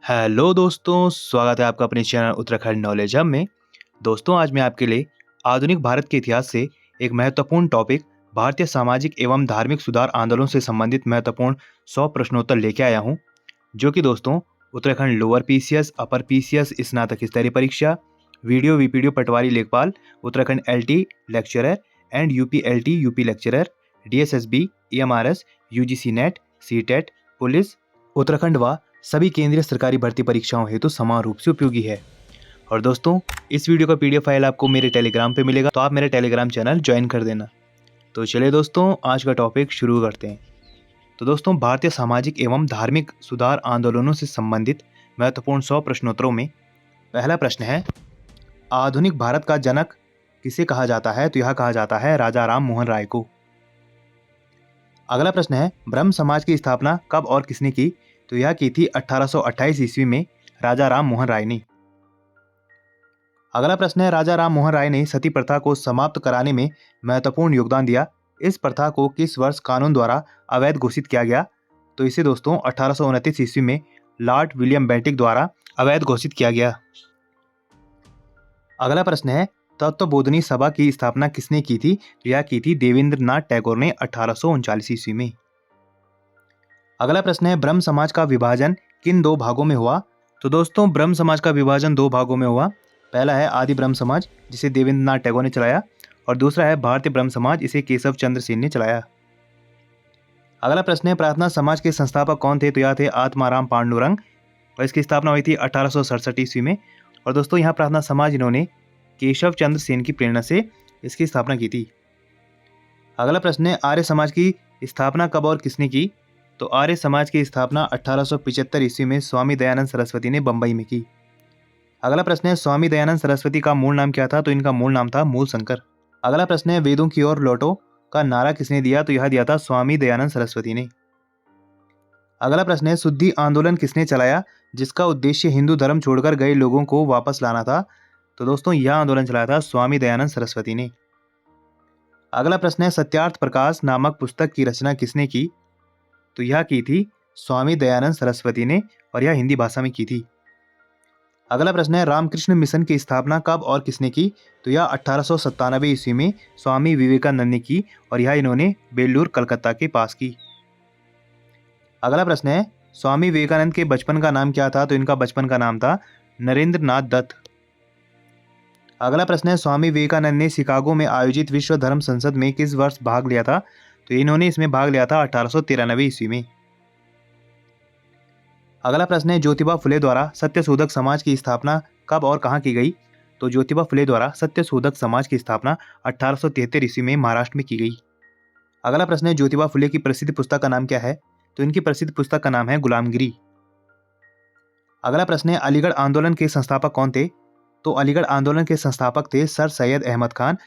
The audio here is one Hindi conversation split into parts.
हेलो दोस्तों, स्वागत है आपका अपने चैनल उत्तराखंड नॉलेज हब में। दोस्तों, आज मैं आपके लिए आधुनिक भारत के इतिहास से एक महत्वपूर्ण टॉपिक भारतीय सामाजिक एवं धार्मिक सुधार आंदोलन से संबंधित महत्वपूर्ण 100 प्रश्नोत्तर लेके आया हूं, जो कि दोस्तों Uttarakhand lower PCS, upper PCS, स्नातक स्तरीय परीक्षा, वीडियो वीपीडीओ पटवारी लेखपाल, Uttarakhand LT lecturer and UP LT UP lecturer, DSSB, EMRS, UGC net, CTET, police, Uttarakhand व सभी केंद्रीय सरकारी भर्ती परीक्षाओं हेतु समान रूप से उपयोगी है। और दोस्तों, इस वीडियो का पीडीएफ फाइल आपको मेरे टेलीग्राम पे मिलेगा, तो आप मेरे टेलीग्राम चैनल ज्वाइन कर देना। तो चलिए दोस्तों, आज का टॉपिक शुरू करते हैं। तो दोस्तों, भारतीय सामाजिक एवं धार्मिक सुधार आंदोलनों से संबंधित महत्वपूर्ण 100 प्रश्नोत्तरों में पहला प्रश्न है, आधुनिक भारत का जनक किसे कहा जाता है? तो यह कहा जाता है राजा राम मोहन राय को। अगला प्रश्न है, ब्रह्म समाज की स्थापना कब और किसने की? तो यह की थी 1828 ईस्वी में राजा राम मोहन राय ने। अगला प्रश्न है, राजा राम मोहन राय ने सती प्रथा को समाप्त कराने में महत्वपूर्ण योगदान दिया। इस प्रथा को किस वर्ष कानून द्वारा अवैध घोषित किया गया? तो इसे दोस्तों 1829 ईस्वी में लॉर्ड विलियम बेंटिक द्वारा अवैध घोषित किया गया। अगला प्रश्न है, तत्वबोधिनी सभा की स्थापना किसने की थी? यह की थी देवेंद्रनाथ टैगोर ने 1839 ईस्वी में। अगला प्रश्न है, ब्रह्म समाज का विभाजन किन दो भागों में हुआ? तो दोस्तों, ब्रह्म समाज का विभाजन दो भागों में हुआ। पहला है आदि ब्रह्म समाज, जिसे देवेंद्रनाथ टैगोर ने चलाया, और दूसरा है भारतीय ब्रह्म समाज, इसे केशव चंद्र सेन ने चलाया। अगला प्रश्न है, प्रार्थना समाज के संस्थापक कौन थे? तो यह थे आत्माराम पांडुरंग, और इसकी स्थापना हुई थी 1867 ईस्वी में। और दोस्तों, यहाँ प्रार्थना समाज इन्होंने केशव चंद्र सेन की प्रेरणा से इसकी स्थापना की थी। अगला प्रश्न है, आर्य समाज की स्थापना कब और किसने की? तो आर्य समाज की स्थापना 1875 ईस्वी में स्वामी दयानंद सरस्वती ने बंबई में की। अगला प्रश्न है, स्वामी दयानंद सरस्वती का मूल नाम क्या था? तो इनका मूल नाम था मूलशंकर। अगला प्रश्न है, वेदों की ओर लौटो का नारा किसने दिया? तो यह दिया था स्वामी दयानंद सरस्वती ने। अगला प्रश्न है, शुद्धि आंदोलन किसने चलाया, जिसका उद्देश्य हिंदू धर्म छोड़कर गए लोगों को वापस लाना था? तो दोस्तों, यह आंदोलन चलाया था स्वामी दयानंद सरस्वती ने। अगला प्रश्न है, सत्यार्थ प्रकाश नामक पुस्तक की रचना किसने की? तो यह की थी स्वामी दयानंद सरस्वती ने, और यह हिंदी भाषा में की थी। अगला प्रश्न है, रामकृष्ण मिशन की स्थापना कब और किसने की? तो यह 1897 ईस्वी में स्वामी विवेकानंद ने की, और यह इन्होंने बेल्लूर कलकत्ता के पास की। अगला प्रश्न है, स्वामी विवेकानंद के बचपन का नाम क्या था? तो इनका बचपन का नाम था नरेंद्र नाथ दत्त। अगला प्रश्न है, स्वामी विवेकानंद ने शिकागो में आयोजित विश्व धर्म संसद में किस वर्ष भाग लिया था? तो इन्होंने इसमें भाग लिया था 1893 ईस्वी में। अगला प्रश्न है, ज्योतिबा फुले द्वारा सत्यशोधक समाज की स्थापना कब और कहाँ की गई? तो ज्योतिबा फुले द्वारा सत्यशोधक समाज की स्थापना 1873 ईस्वी में महाराष्ट्र में की गई। अगला प्रश्न है, ज्योतिबा फुले की प्रसिद्ध पुस्तक का नाम क्या है? तो इनकी प्रसिद्ध पुस्तक का नाम है गुलामगिरी। अगला प्रश्न है, अलीगढ़ आंदोलन के संस्थापक कौन थे? तो अलीगढ़ आंदोलन के संस्थापक थे सर सैयद अहमद खान,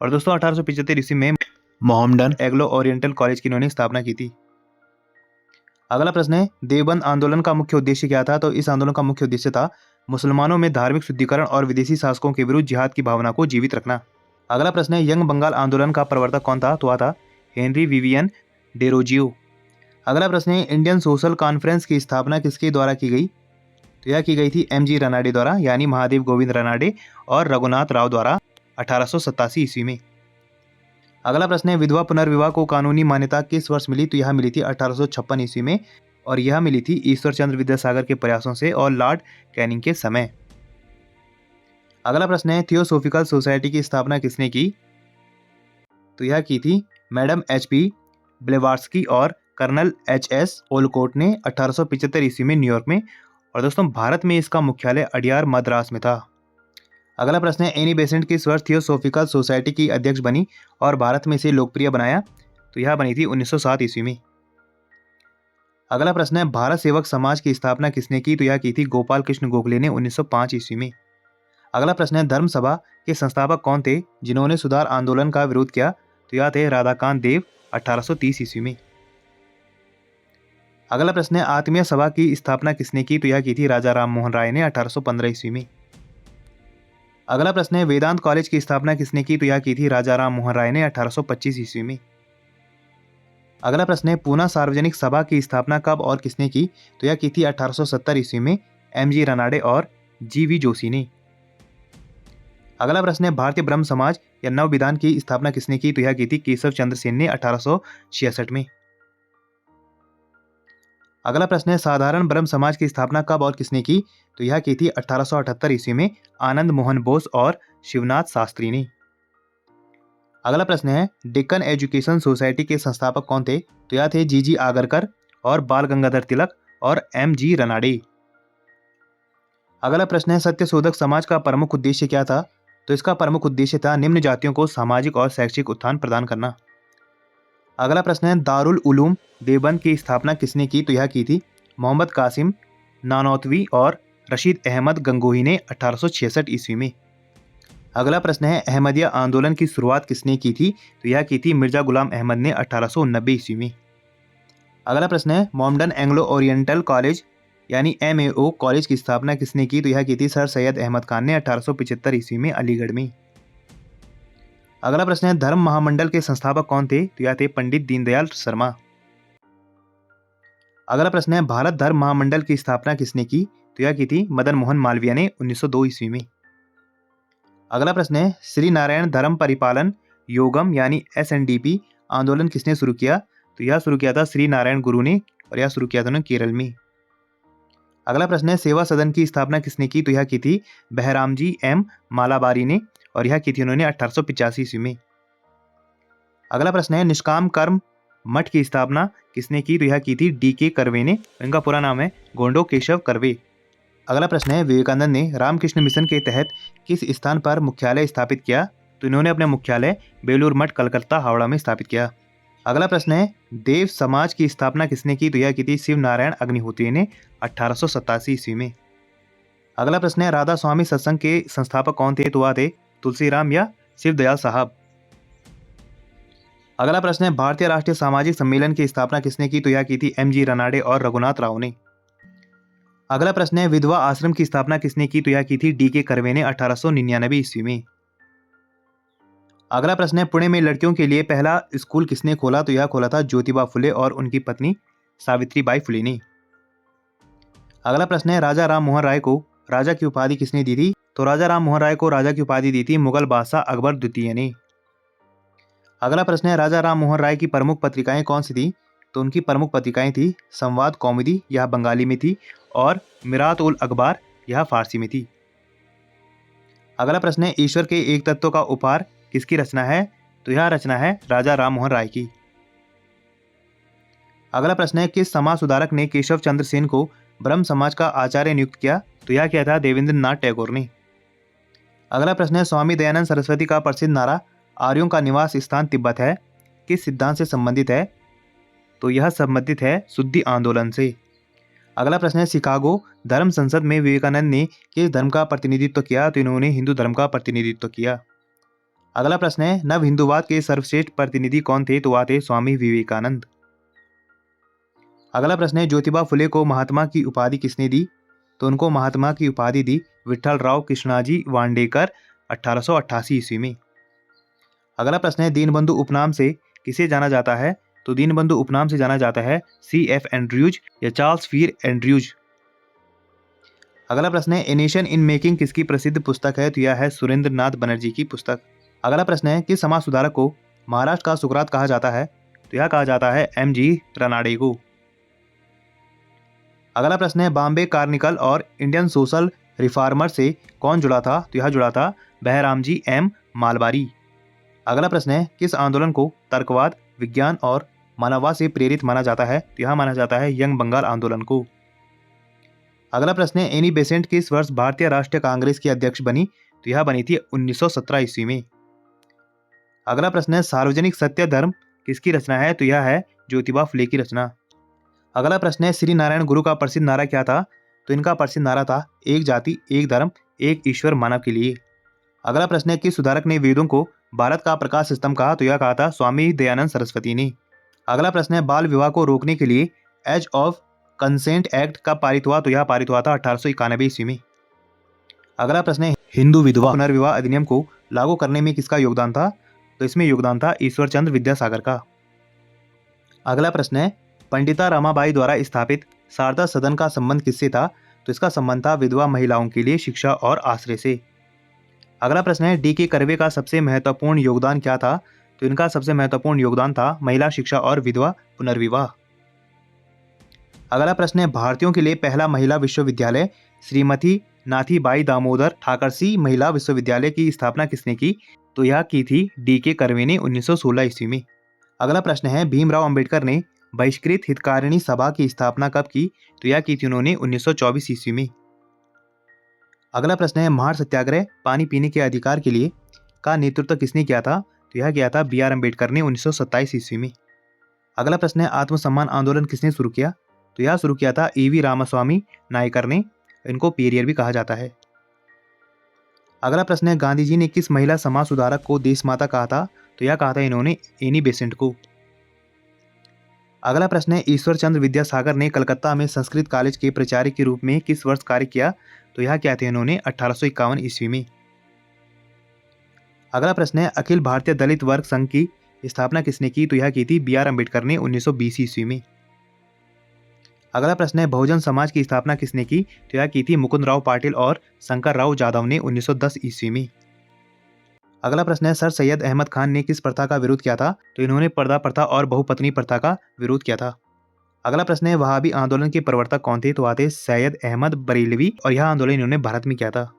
और दोस्तों 1875 ईस्वी में मोहम्मडन एग्लो ओरिएंटल कॉलेज की इन्होंने स्थापना की थी। अगला प्रश्न है, देवबंद आंदोलन का मुख्य उद्देश्य क्या था? तो इस आंदोलन का मुख्य उद्देश्य था मुसलमानों में धार्मिक शुद्धिकरण और विदेशी शासकों के विरुद्ध जिहाद की भावना को जीवित रखना। अगला प्रश्न है, यंग बंगाल आंदोलन का प्रवर्तक कौन था? तो वह था हेनरी विवियन डेरोजियो। अगला प्रश्न है, इंडियन सोशल कॉन्फ्रेंस की स्थापना किसके द्वारा की गई? तो यह की गई थी एम.जी. रानाडे द्वारा, यानी महादेव गोविंद रानाडे और रघुनाथ राव द्वारा 1887 ईस्वी में। अगला प्रश्न है, विधवा पुनर्विवाह को कानूनी मान्यता किस वर्ष मिली? तो यह मिली थी 1856 ईस्वी में, और यह मिली थी ईश्वर चंद्र विद्यासागर के प्रयासों से और लॉर्ड कैनिंग के समय। अगला प्रश्न है, थियोसोफिकल सोसाइटी की स्थापना किसने की? तो यह की थी मैडम एच.पी. ब्लेवार्स्की और कर्नल एच.एस. ओलकोट ने 1875 ईस्वी में न्यूयॉर्क में, और दोस्तों भारत में इसका मुख्यालय अडियार मद्रास में था। अगला प्रश्न है, एनी बेसेंट किस वर्ष थियोसोफिकल सोसाइटी की अध्यक्ष बनी और भारत में इसे लोकप्रिय बनाया? तो यह बनी थी 1907 ईस्वी में। अगला प्रश्न है, भारत सेवक समाज की स्थापना किसने की? तो यह की थी गोपाल कृष्ण गोखले ने 1905 ईस्वी में। अगला प्रश्न है, धर्म सभा के संस्थापक कौन थे जिन्होंने सुधार आंदोलन का विरोध किया? तो यह थे राधाकांत देव 1830 ईस्वी में। अगला प्रश्न है, आत्मीय सभा की स्थापना किसने की? तो यह की थी राजा राम मोहन राय ने 1815 ईस्वी में। अगला प्रश्न है, वेदांत कॉलेज की स्थापना किसने की? तो यह की थी राजा राम मोहन राय ने 1825 ईस्वी में। अगला प्रश्न है, पूना सार्वजनिक सभा की स्थापना कब और किसने की? तो यह की थी 1870 ईस्वी में, MG रनाडे और GV जोशी ने। अगला प्रश्न है भारतीय ब्रह्म समाज या नव विधान की स्थापना किसने की? तो यह की थी केशव चंद्र सेन ने 1866 में। अगला प्रश्न है साधारण ब्रह्म समाज की स्थापना कब और किसने की? तो यह की थी 1878 ईस्वी में आनंद मोहन बोस और शिवनाथ शास्त्री ने। अगला प्रश्न है डेक्कन एजुकेशन सोसाइटी के संस्थापक कौन थे? तो यह थे GG आगरकर और बाल गंगाधर तिलक और MG रनाडे। अगला प्रश्न है सत्यशोधक समाज का प्रमुख उद्देश्य क्या था? तो इसका प्रमुख उद्देश्य था निम्न जातियों को सामाजिक और शैक्षिक उत्थान प्रदान करना। अगला प्रश्न है दारुल उलूम देवबंद की स्थापना किसने की? तो यह की थी मोहम्मद कासिम नानौतवी और रशीद अहमद गंगोही ने 1866 ईस्वी में। अगला प्रश्न है अहमदिया आंदोलन की शुरुआत किसने की थी? तो यह की थी मिर्जा गुलाम अहमद ने 1890 ईस्वी में। अगला प्रश्न है मोमडन एंग्लो ओरिएंटल कॉलेज यानी MAO कॉलेज की स्थापना किसने की? तो यह की थी सर सैयद अहमद खान ने 1875 ईस्वी में अलीगढ़ में। अगला प्रश्न है धर्म महामंडल के संस्थापक कौन थे? तो यह थे पंडित दीनदयाल शर्मा। अगला प्रश्न है भारत धर्म महामंडल की स्थापना किसने की? तो यह की थी मदन मोहन मालवीय ने 1902 ईस्वी में। अगला प्रश्न है श्री नारायण धर्म परिपालन योगम यानी SNDP आंदोलन किसने शुरू किया? तो यह शुरू किया था श्री नारायण गुरु ने और यह शुरू किया था उन्होंने केरल में। अगला प्रश्न है सेवा सदन की स्थापना किसने की? तो यह की थी बहरामजी M मालाबारी ने और यह की थी उन्होंने 1885 ईस्वी में। अगला प्रश्न है निष्काम कर्म मठ की स्थापना किसने की? तो यह की थी DK कर्वे ने। इनका पूरा नाम है गोंडो केशव कर्वे। अगला प्रश्न है विवेकानंद ने रामकृष्ण मिशन के तहत किस स्थान पर मुख्यालय स्थापित किया? तो इन्होंने अपने मुख्यालय बेलूर मठ कलकत्ता हावड़ा में स्थापित किया। अगला प्रश्न है देव समाज की स्थापना किसने की? तो यह की थी शिव नारायण अग्निहोत्री ने 1887 ईस्वी में। अगला प्रश्न है राधा स्वामी सत्संग के संस्थापक कौन थे? तो वह थे तुलसीराम या शिवदयाल साहब। अगला प्रश्न है भारतीय राष्ट्रीय सामाजिक सम्मेलन की स्थापना किसने की? तो यह की थी MG रनाडे और रघुनाथ राव ने। अगला प्रश्न है विधवा आश्रम की स्थापना किसने की? तो यह की थी DK कर्वे ने 1899 ईस्वी में। अगला प्रश्न है पुणे में लड़कियों के लिए पहला स्कूल किसने खोला? तो यह खोला था ज्योतिबा फुले और उनकी पत्नी सावित्रीबाई फुले ने। अगला प्रश्न है राजा राम मोहन राय को राजा की उपाधि किसने दी थी? तो राजा राम मोहन राय को राजा की उपाधि दी थी मुगल बादशाह अकबर द्वितीय ने। अगला प्रश्न है राजा राम मोहन राय की प्रमुख पत्रिकाएं कौन सी थी? तो उनकी प्रमुख पत्रिकाएं थी संवाद कौमुदी, यह बंगाली में थी, और मिरात उल अखबार, यह फारसी में थी। अगला प्रश्न है ईश्वर के एक तत्व का उपहार किसकी रचना है? तो यह रचना है राजा राम मोहन राय की। अगला प्रश्न है किस समाज सुधारक ने केशव चंद्र सेन को ब्रह्म समाज का आचार्य नियुक्त किया? तो यह किया था देवेंद्र नाथ टैगोर ने। अगला प्रश्न है स्वामी दयानंद सरस्वती का प्रसिद्ध नारा आर्यों का निवास स्थान तिब्बत है किस सिद्धांत से संबंधित है? तो यह संबंधित है शुद्धि आंदोलन से। अगला प्रश्न है शिकागो धर्म संसद में विवेकानंद ने किस धर्म का प्रतिनिधित्व किया? तो इन्होंने हिंदू धर्म का प्रतिनिधित्व किया। अगला प्रश्न है नव हिंदूवाद के सर्वश्रेष्ठ प्रतिनिधि कौन थे? तो वह थे स्वामी विवेकानंद। अगला प्रश्न है ज्योतिबा फुले को महात्मा की उपाधि किसने दी? तो उनको महात्मा की उपाधि दी विठल राव कृष्णाजी वांडेकर 1888 ईस्वी में। अगला प्रश्न है दीनबंधु उपनाम से किसे जाना जाता है? तो दीनबंधु उपनाम से जाना जाता है CF एंड्रयूज या चार्ल्स फीर एंड्रयूज। अगला प्रश्न है ए नेशन इन मेकिंग किसकी प्रसिद्ध पुस्तक है? तो यह है सुरेंद्र नाथ बनर्जी की पुस्तक। अगला प्रश्न है किस समाज सुधारक को महाराष्ट्र का सुकरात कहा जाता है? तो यह कहा जाता है MG रनाडे को। अगला प्रश्न है बॉम्बे कार्निकल और इंडियन सोशल रिफॉर्मर से कौन जुड़ा था? तो यह जुड़ा था बहरामजी M मालबारी। अगला प्रश्न है किस आंदोलन को तर्कवाद, विज्ञान और मानववाद से प्रेरित माना जाता है? तो यह माना जाता है यंग बंगाल आंदोलन को। अगला प्रश्न है एनी बेसेंट किस वर्ष भारतीय राष्ट्रीय कांग्रेस की अध्यक्ष बनी? तो यह बनी थी 1917 ईस्वी में। अगला प्रश्न है सार्वजनिक सत्य धर्म किसकी रचना है? तो यह है ज्योतिबा फुले की रचना। अगला प्रश्न है श्री नारायण गुरु का प्रसिद्ध नारा क्या था? तो इनका प्रसिद्ध नारा था एक जाति एक धर्म एक ईश्वर मानव के लिए। अगला प्रश्न है किस सुधारक ने वेदों को भारत का प्रकाश स्तंभ कहा? तो यह कहा था स्वामी दयानंद सरस्वती ने। अगला प्रश्न है बाल विवाह को रोकने के लिए एज ऑफ कंसेंट एक्ट कब पारित हुआ? तो यह पारित हुआ था 1891 ईस्वी में। अगला प्रश्न है हिंदू विधवा पुनर्विवाह अधिनियम को लागू करने में किसका योगदान था? तो इसमें योगदान था ईश्वर चंद्र विद्यासागर का। अगला प्रश्न है पंडिता रमाबाई द्वारा स्थापित शारदा सदन का संबंध किससे था? तो इसका संबंध था विधवा महिलाओं के लिए शिक्षा और आश्रय से। अगला प्रश्न है डी के कर्वे का सबसे महत्वपूर्ण योगदान क्या था? तो इनका सबसे महत्वपूर्ण योगदान था महिला शिक्षा और विधवा पुनर्विवाह। अगला प्रश्न है भारतीयों के लिए पहला महिला विश्वविद्यालय श्रीमती नाथीबाई दामोदर ठाकरसी महिला विश्वविद्यालय की स्थापना किसने की? तो यह की थी डी के कर्वे ने 1916 ईस्वी में। अगला प्रश्न है भीमराव अंबेडकर ने बहिष्कृत हितकारिणी सभा की स्थापना कब की? तो यह की थी उन्होंने 1924 ईस्वी में। अगला प्रश्न है महार सत्याग्रह पानी पीने के अधिकार के लिए का नेतृत्व किसने किया था? तो यह किया था बी आर अम्बेडकर ने 1927 ईस्वी में। अगला प्रश्न है आत्मसम्मान आंदोलन किसने शुरू किया? तो यह शुरू किया था ईवी रामास्वामी नायकर ने, इनको पेरियर भी कहा जाता है। अगला प्रश्न है गांधी जी ने किस महिला समाज सुधारक को देश माता कहा था? तो यह कहा था इन्होंने एनी बेसेंट को। अगला प्रश्न है ईश्वर चंद्र विद्यासागर ने कलकत्ता में संस्कृत कॉलेज के प्राचार्य के रूप में किस वर्ष कार्य किया? तो यह किया था इन्होंने 1851 ईस्वी में। अगला प्रश्न है अखिल भारतीय दलित वर्ग संघ की स्थापना किसने की? तो यह की थी बी आर अम्बेडकर ने 1920 ईस्वी में। अगला प्रश्न है बहुजन समाज की स्थापना किसने की? तो यह की थी मुकुंद राव पाटिल और शंकर राव जादव ने 1910 ईस्वी में। अगला प्रश्न है सर सैयद अहमद खान ने किस प्रथा का विरोध किया था? तो इन्होंने पर्दा प्रथा और बहुपत्नी प्रथा का विरोध किया था। अगला प्रश्न है वहाबी आंदोलन के प्रवर्तक कौन थे? तो आते सैयद अहमद बरेलवी और यह आंदोलन इन्होंने भारत में किया था।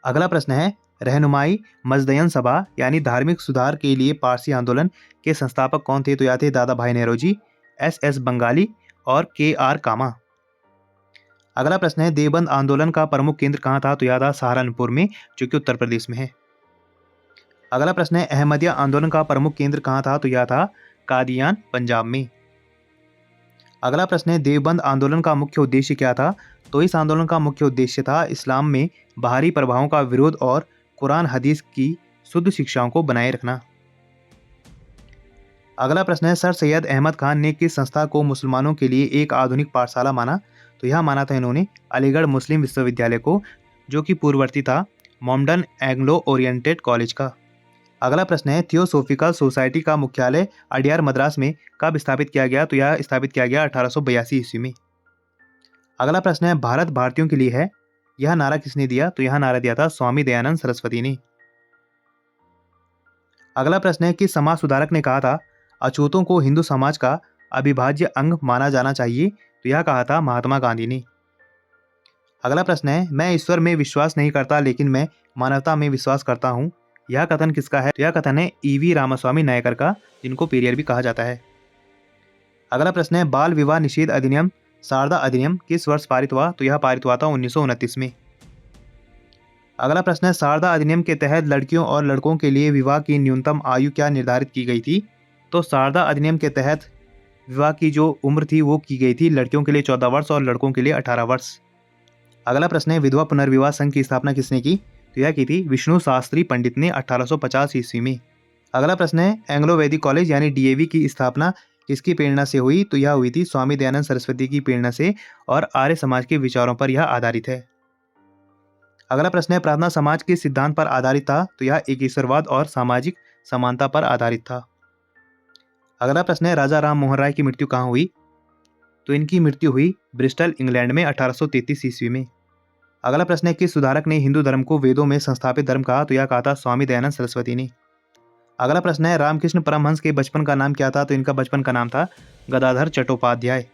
अगला प्रश्न है रहनुमाई मजदयन सभा यानी धार्मिक सुधार के लिए पारसी आंदोलन के संस्थापक कौन थे? तो यह थे दादा भाई नेहरूजी, एस बंगाली और के आर कामा। अगला प्रश्न है देवबंद आंदोलन का प्रमुख केंद्र कहाँ था? तो यह था सहारनपुर में, जो कि उत्तर प्रदेश में है। अगला प्रश्न है अहमदिया आंदोलन का प्रमुख केंद्र कहाँ था? तो यह था कादियान, पंजाब में। अगला प्रश्न है देवबंद आंदोलन का मुख्य उद्देश्य क्या था? तो इस आंदोलन का मुख्य उद्देश्य था इस्लाम में बाहरी प्रभावों का विरोध और कुरान हदीस की शुद्ध शिक्षाओं को बनाए रखना। अगला प्रश्न है सर सैयद अहमद खान ने किस संस्था को मुसलमानों के लिए एक आधुनिक पाठशाला माना? तो यह माना था इन्होंने अलीगढ़ मुस्लिम विश्वविद्यालय को, जो कि पूर्ववर्ती था मॉमडन एंग्लो ओरिएंटेड कॉलेज का। अगला प्रश्न है थियोसोफिकल सोसाइटी का मुख्यालय अडियार मद्रास में कब स्थापित किया गया? तो यह स्थापित किया गया 1882 ईस्वी में। अगला प्रश्न है भारत भारतीयों के लिए है, यह नारा किसने दिया? तो यह नारा दिया था स्वामी दयानंद सरस्वती ने। अगला प्रश्न है किस समाज सुधारक ने कहा था अछूतों को हिंदू समाज का अविभाज्य अंग माना जाना चाहिए? तो यह कहा था महात्मा गांधी ने। अगला प्रश्न है मैं ईश्वर में विश्वास नहीं करता लेकिन मैं मानवता में विश्वास करता हूँ, यह कथन किसका है? तो यह कथन है ईवी रामास्वामी नायकर का, जिनको पेरियर भी कहा जाता है। अगला प्रश्न है बाल विवाह निषेध अधिनियम शारदा अधिनियम किस वर्ष पारित हुआ? तो यह पारित हुआ था 1929 में। अगला प्रश्न है शारदा अधिनियम के तहत लड़कियों और लड़कों के लिए विवाह की न्यूनतम आयु क्या निर्धारित की गई थी? तो शारदा अधिनियम के तहत विवाह की जो उम्र थी वो की गई थी लड़कियों के लिए 14 वर्ष और लड़कों के लिए 18 वर्ष। अगला प्रश्न है विधवा पुनर्विवाह संघ की स्थापना किसने की? तो यह की थी विष्णु शास्त्री पंडित ने 1850 ईस्वी में। अगला प्रश्न है एंग्लो वैदिक कॉलेज यानी डीएवी की स्थापना किसकी प्रेरणा से हुई? तो यह हुई थी स्वामी दयानंद सरस्वती की प्रेरणा से और आर्य समाज के विचारों पर यह आधारित है। अगला प्रश्न है प्रार्थना समाज किस सिद्धांत पर आधारित था? तो यह एकेश्वरवाद और सामाजिक समानता पर आधारित था। अगला प्रश्न है राजा राम मोहन राय की मृत्यु कहाँ हुई? तो इनकी मृत्यु हुई ब्रिस्टल इंग्लैंड में 1833 ईस्वी में। अगला प्रश्न है किस सुधारक ने हिंदू धर्म को वेदों में संस्थापित धर्म कहा? तो यह कहा था स्वामी दयानंद सरस्वती ने। अगला प्रश्न है रामकृष्ण परमहंस के बचपन का नाम क्या था? तो इनका बचपन का नाम था गदाधर चट्टोपाध्याय।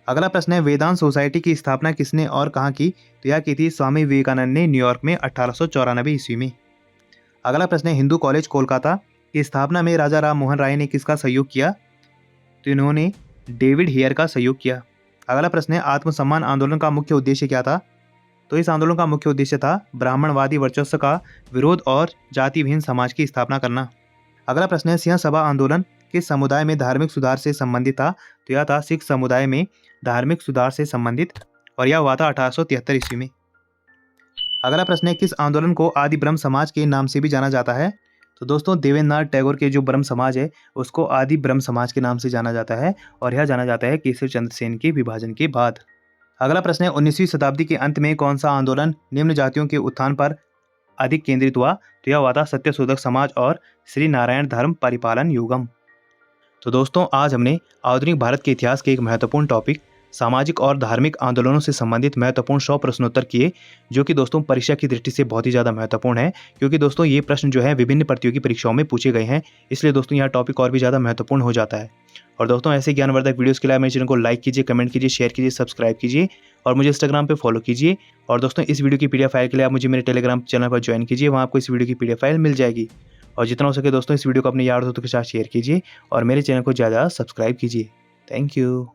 अगला प्रश्न है वेदांत सोसाइटी की स्थापना किसने और कहाँ की? तो यह की थी स्वामी विवेकानंद ने न्यूयॉर्क में 1894 ईस्वी में। अगला प्रश्न है हिंदू कॉलेज कोलकाता की स्थापना में राजा राम मोहन राय ने किसका सहयोग किया? तो इन्होंने डेविड हेयर का सहयोग किया। अगला प्रश्न है आत्मसम्मान आंदोलन का मुख्य उद्देश्य क्या था? तो इस आंदोलन का मुख्य उद्देश्य था ब्राह्मणवादी वर्चस्व का विरोध और जाति विहीन समाज की स्थापना करना। अगला प्रश्न है सिंह सभा आंदोलन किस समुदाय में धार्मिक सुधार से संबंधित था? तो यह था सिख समुदाय में धार्मिक सुधार से संबंधित और यह हुआ था 1873 ईस्वी में। अगला प्रश्न है किस आंदोलन को आदि ब्रह्म समाज के नाम से भी जाना जाता है? तो दोस्तों देवेंद्रनाथ टैगोर के जो ब्रह्म समाज है उसको आदि ब्रह्म समाज के नाम से जाना जाता है और यह जाना जाता है केसरी चंद्र सेन के विभाजन के बाद। अगला प्रश्न है 19वीं शताब्दी के अंत में कौन सा आंदोलन निम्न जातियों के उत्थान पर अधिक केंद्रित हुआ? तो यह हुआ था सत्यशोधक समाज और श्री नारायण धर्म परिपालन युगम। तो दोस्तों आज हमने आधुनिक भारत के इतिहास के एक महत्वपूर्ण टॉपिक सामाजिक और धार्मिक आंदोलनों से संबंधित महत्वपूर्ण 100 प्रश्नोत्तर किए, जो कि दोस्तों परीक्षा की दृष्टि से बहुत ही ज़्यादा महत्वपूर्ण है, क्योंकि दोस्तों ये प्रश्न जो है विभिन्न प्रतियोगी परीक्षाओं में पूछे गए हैं, इसलिए दोस्तों यहाँ टॉपिक और भी ज़्यादा महत्वपूर्ण हो जाता है। और दोस्तों ऐसे ज्ञानवर्धक वीडियोज़ के लिए मेरे चैनल को लाइक कीजिए, कमेंट कीजिए, शेयर कीजिए, सब्सक्राइब कीजिए और मुझे इंस्टाग्राम पे फॉलो कीजिए। और दोस्तों इस वीडियो की पीडीएफ फाइल के लिए आप मुझे मेरे टेलीग्राम चैनल पर ज्वाइन कीजिए, वहाँ आपको इस वीडियो की पीडीएफ फाइल मिल जाएगी। और जितना हो सके दोस्तों इस वीडियो को अपने यार दोस्तों के साथ शेयर कीजिए और मेरे चैनल को ज़्यादा सब्सक्राइब कीजिए। Thank you.